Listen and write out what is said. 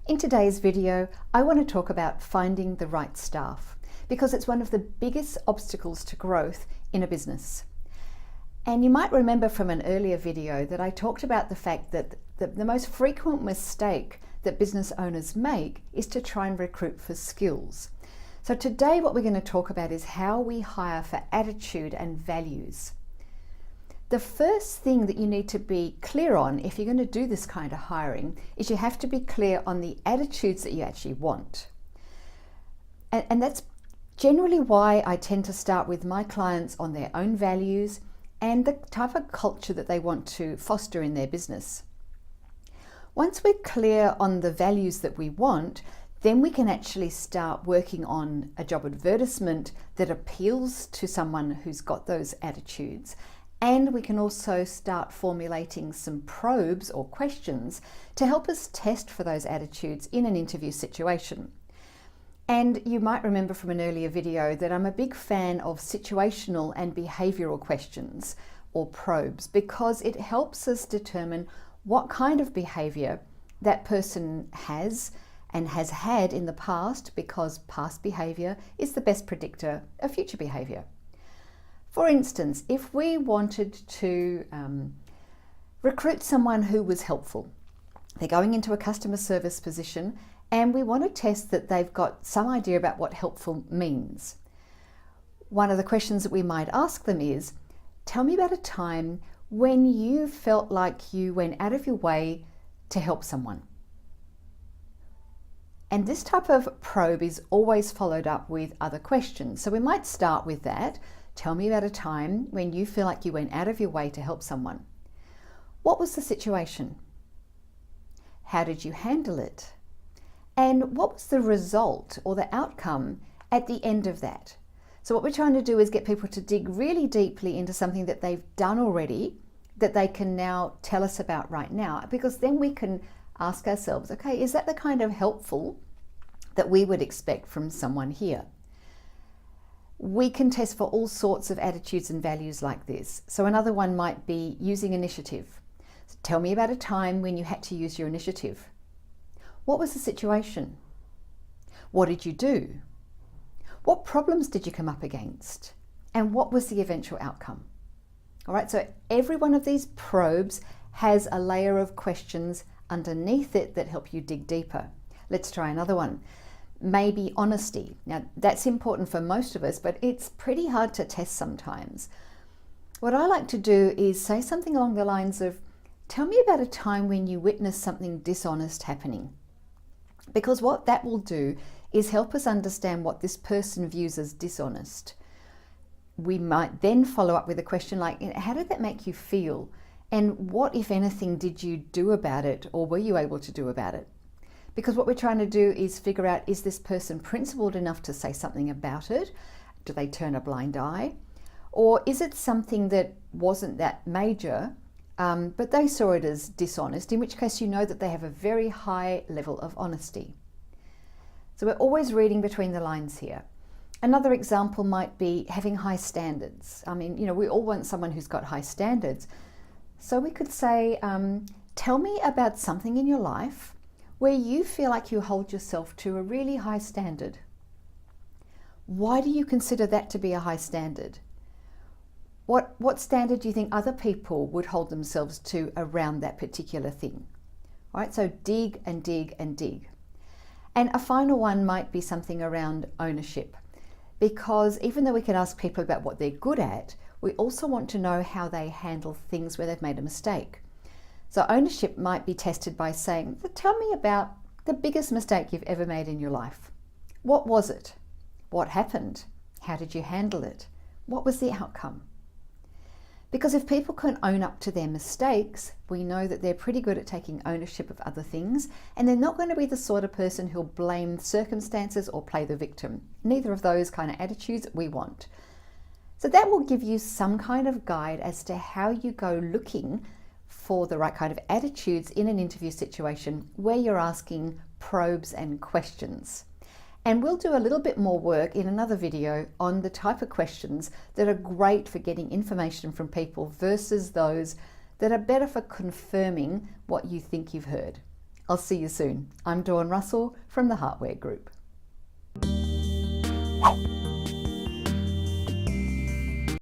In today's video, I want to talk about finding the right staff because it's one of the biggest obstacles to growth in a business. And you might remember from an earlier video that I talked about the fact that the most frequent mistake that business owners make is to try and recruit for skills. So today what we're going to talk about is how we hire for attitude and values. The first thing that you need to be clear on if you're going to do this kind of hiring is you have to be clear on the attitudes that you actually want. And that's generally why I tend to start with my clients on their own values and the type of culture that they want to foster in their business. Once we're clear on the values that we want, then we can actually start working on a job advertisement that appeals to someone who's got those attitudes. And we can also start formulating some probes or questions to help us test for those attitudes in an interview situation. And you might remember from an earlier video that I'm a big fan of situational and behavioral questions or probes because it helps us determine what kind of behavior that person has and has had in the past, because past behavior is the best predictor of future behavior. For instance, if we wanted to recruit someone who was helpful, they're going into a customer service position and we want to test that they've got some idea about what helpful means. One of the questions that we might ask them is, tell me about a time when you felt like you went out of your way to help someone. And this type of probe is always followed up with other questions. So we might start with that. Tell me about a time when you feel like you went out of your way to help someone. What was the situation? How did you handle it? And what was the result or the outcome at the end of that? So what we're trying to do is get people to dig really deeply into something that they've done already that they can now tell us about right now, because then we can ask ourselves, okay, is that the kind of helpful that we would expect from someone here? We can test for all sorts of attitudes and values like this. So another one might be using initiative. So tell me about a time when you had to use your initiative. What was the situation? What did you do? What problems did you come up against? And what was the eventual outcome? All right, so every one of these probes has a layer of questions underneath it that help you dig deeper. Let's try another one. Maybe honesty. Now that's important for most of us, but it's pretty hard to test sometimes. What I like to do is say something along the lines of, tell me about a time when you witnessed something dishonest happening. Because what that will do is help us understand what this person views as dishonest. We might then follow up with a question like, how did that make you feel? And what, if anything, did you do about it, or were you able to do about it? Because what we're trying to do is figure out, is this person principled enough to say something about it? Do they turn a blind eye? Or is it something that wasn't that major, but they saw it as dishonest, in which case you know that they have a very high level of honesty. So we're always reading between the lines here. Another example might be having high standards. I mean, we all want someone who's got high standards. So we could say, tell me about something in your life where you feel like you hold yourself to a really high standard. Why do you consider that to be a high standard? What standard do you think other people would hold themselves to around that particular thing? All right, so dig and dig and dig. And a final one might be something around ownership, because even though we can ask people about what they're good at, we also want to know how they handle things where they've made a mistake. So ownership might be tested by saying, tell me about the biggest mistake you've ever made in your life. What was it? What happened? How did you handle it? What was the outcome? Because if people can own up to their mistakes, we know that they're pretty good at taking ownership of other things, and they're not going to be the sort of person who'll blame circumstances or play the victim. Neither of those kind of attitudes we want. So that will give you some kind of guide as to how you go looking for the right kind of attitudes in an interview situation where you're asking probes and questions. And we'll do a little bit more work in another video on the type of questions that are great for getting information from people versus those that are better for confirming what you think you've heard. I'll see you soon. I'm Dawn Russell from the Heartware Group.